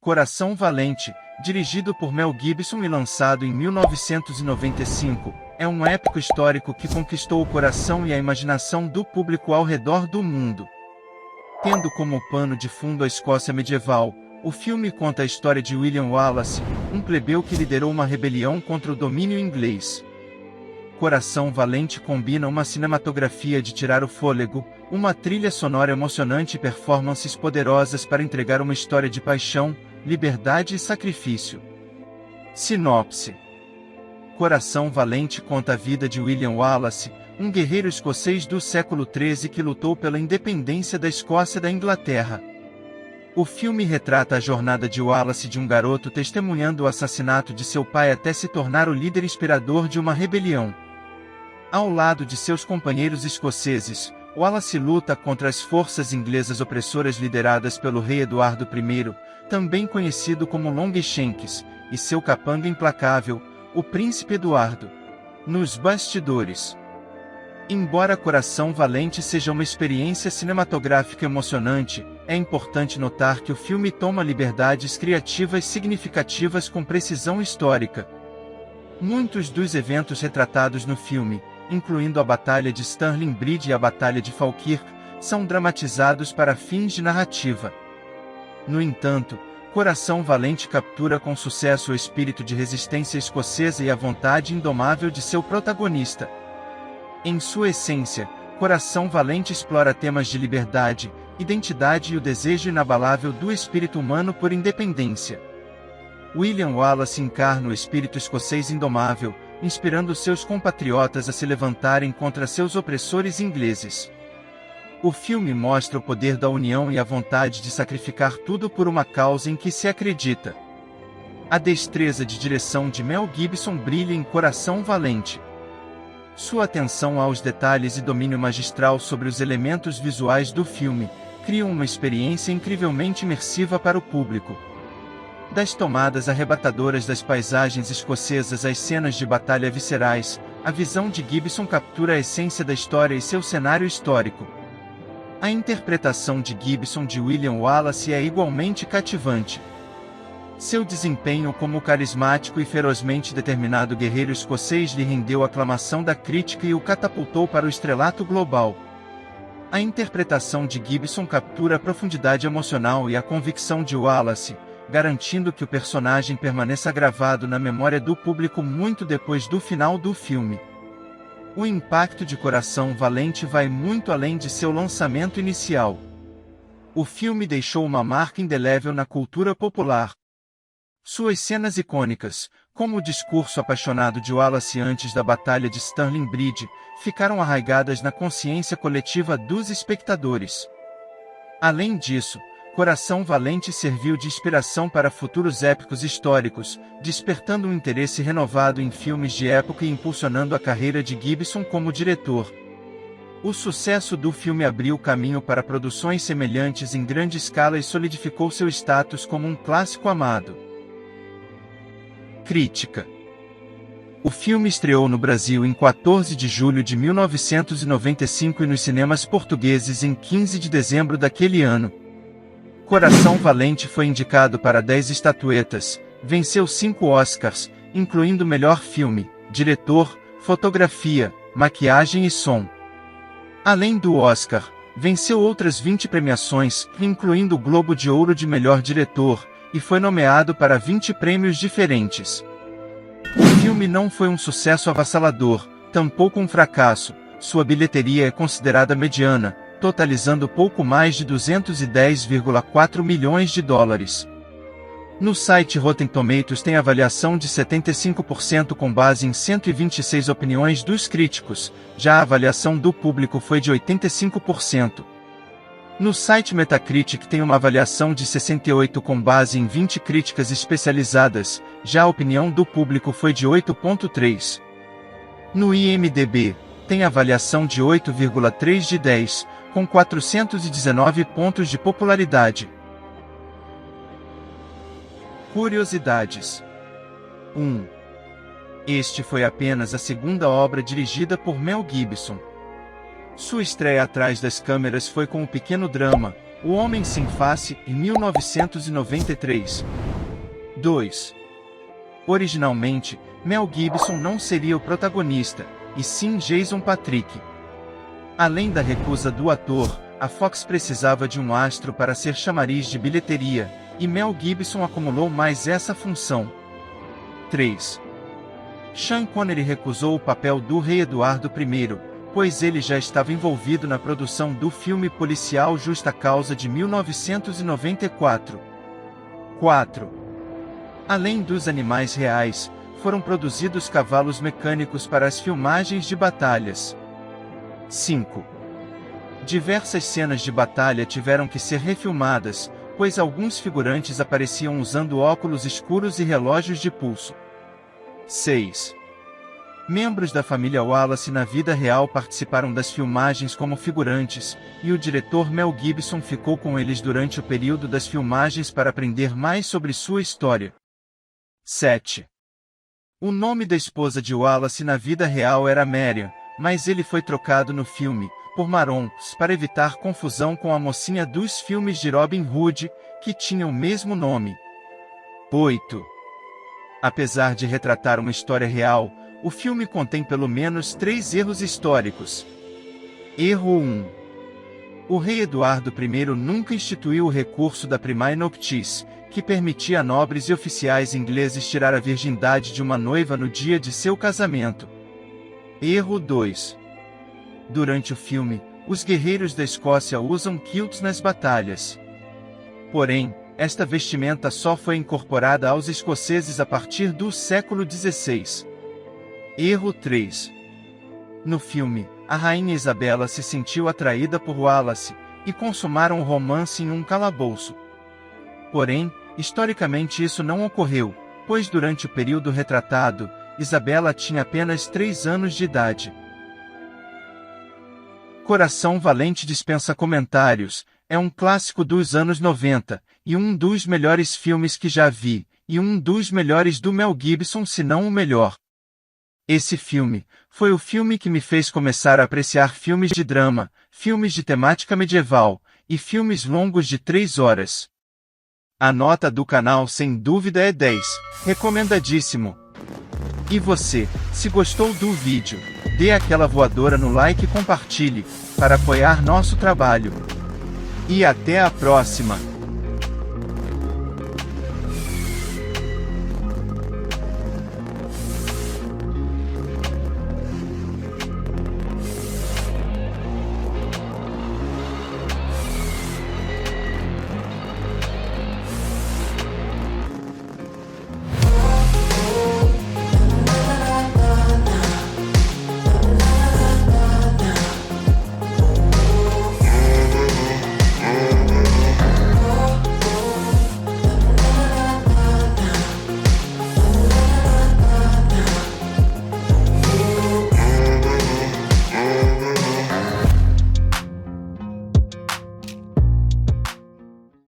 Coração Valente, dirigido por Mel Gibson e lançado em 1995, é um épico histórico que conquistou o coração e a imaginação do público ao redor do mundo. Tendo como pano de fundo a Escócia medieval, o filme conta a história de William Wallace, um plebeu que liderou uma rebelião contra o domínio inglês. Coração Valente combina uma cinematografia de tirar o fôlego, uma trilha sonora emocionante e performances poderosas para entregar uma história de paixão, liberdade e sacrifício. Sinopse: Coração Valente conta a vida de William Wallace, um guerreiro escocês do século XIII que lutou pela independência da Escócia da Inglaterra. O filme retrata a jornada de Wallace, de um garoto testemunhando o assassinato de seu pai até se tornar o líder inspirador de uma rebelião. Ao lado de seus companheiros escoceses, Wallace luta contra as forças inglesas opressoras lideradas pelo rei Eduardo I, também conhecido como Longshanks, e seu capanga implacável, o príncipe Eduardo. Nos bastidores. Embora Coração Valente seja uma experiência cinematográfica emocionante, é importante notar que o filme toma liberdades criativas significativas com precisão histórica. Muitos dos eventos retratados no filme, incluindo a Batalha de Stirling Bridge e a Batalha de Falkirk, são dramatizados para fins de narrativa. No entanto, Coração Valente captura com sucesso o espírito de resistência escocesa e a vontade indomável de seu protagonista. Em sua essência, Coração Valente explora temas de liberdade, identidade e o desejo inabalável do espírito humano por independência. William Wallace encarna o espírito escocês indomável, inspirando seus compatriotas a se levantarem contra seus opressores ingleses. O filme mostra o poder da união e a vontade de sacrificar tudo por uma causa em que se acredita. A destreza de direção de Mel Gibson brilha em Coração Valente. Sua atenção aos detalhes e domínio magistral sobre os elementos visuais do filme criam uma experiência incrivelmente imersiva para o público. Das tomadas arrebatadoras das paisagens escocesas às cenas de batalha viscerais, a visão de Gibson captura a essência da história e seu cenário histórico. A interpretação de Gibson de William Wallace é igualmente cativante. Seu desempenho como carismático e ferozmente determinado guerreiro escocês lhe rendeu a aclamação da crítica e o catapultou para o estrelato global. A interpretação de Gibson captura a profundidade emocional e a convicção de Wallace, garantindo que o personagem permaneça gravado na memória do público muito depois do final do filme. O impacto de Coração Valente vai muito além de seu lançamento inicial. O filme deixou uma marca indelével na cultura popular. Suas cenas icônicas, como o discurso apaixonado de Wallace antes da Batalha de Stirling Bridge, ficaram arraigadas na consciência coletiva dos espectadores. Além disso, Coração Valente serviu de inspiração para futuros épicos históricos, despertando um interesse renovado em filmes de época e impulsionando a carreira de Gibson como diretor. O sucesso do filme abriu caminho para produções semelhantes em grande escala e solidificou seu status como um clássico amado. Crítica. O filme estreou no Brasil em 14 de julho de 1995 e nos cinemas portugueses em 15 de dezembro daquele ano. Coração Valente foi indicado para 10 estatuetas, venceu 5 Oscars, incluindo melhor filme, diretor, fotografia, maquiagem e som. Além do Oscar, venceu outras 20 premiações, incluindo o Globo de Ouro de melhor diretor, e foi nomeado para 20 prêmios diferentes. O filme não foi um sucesso avassalador, tampouco um fracasso. Sua bilheteria é considerada mediana, totalizando pouco mais de 210,4 milhões de dólares. No site Rotten Tomatoes tem avaliação de 75% com base em 126 opiniões dos críticos, já a avaliação do público foi de 85%. No site Metacritic tem uma avaliação de 68 com base em 20 críticas especializadas, já a opinião do público foi de 8,3. No IMDb, tem avaliação de 8,3 de 10, com 419 pontos de popularidade. Curiosidades. 1. Este foi apenas a segunda obra dirigida por Mel Gibson. Sua estreia atrás das câmeras foi com o pequeno drama O Homem Sem Face, em 1993. 2. Originalmente, Mel Gibson não seria o protagonista, e sim Jason Patric. Além da recusa do ator, a Fox precisava de um astro para ser chamariz de bilheteria, e Mel Gibson acumulou mais essa função. 3. Sean Connery recusou o papel do Rei Eduardo I, pois ele já estava envolvido na produção do filme policial Justa Causa de 1994. 4. Além dos animais reais, foram produzidos cavalos mecânicos para as filmagens de batalhas. 5. Diversas cenas de batalha tiveram que ser refilmadas, pois alguns figurantes apareciam usando óculos escuros e relógios de pulso. 6. Membros da família Wallace na vida real participaram das filmagens como figurantes, e o diretor Mel Gibson ficou com eles durante o período das filmagens para aprender mais sobre sua história. 7. O nome da esposa de Wallace na vida real era Marian, mas ele foi trocado no filme, por Maron, para evitar confusão com a mocinha dos filmes de Robin Hood, que tinha o mesmo nome. 8. Apesar de retratar uma história real, o filme contém pelo menos 3 erros históricos. Erro 1. O rei Eduardo I nunca instituiu o recurso da primae nuptiis, que permitia a nobres e oficiais ingleses tirar a virgindade de uma noiva no dia de seu casamento. Erro 2. Durante o filme, os guerreiros da Escócia usam kilts nas batalhas. Porém, esta vestimenta só foi incorporada aos escoceses a partir do século XVI. Erro 3. No filme, a rainha Isabela se sentiu atraída por Wallace, e consumaram o romance em um calabouço. Porém, historicamente isso não ocorreu, pois durante o período retratado, Isabela tinha apenas 3 anos de idade. Coração Valente dispensa comentários, é um clássico dos anos 90, e um dos melhores filmes que já vi, e um dos melhores do Mel Gibson, se não o melhor. Esse filme foi o filme que me fez começar a apreciar filmes de drama, filmes de temática medieval, e filmes longos de 3 horas. A nota do canal sem dúvida é 10, recomendadíssimo. E você, se gostou do vídeo, dê aquela voadora no like e compartilhe, para apoiar nosso trabalho. E até a próxima!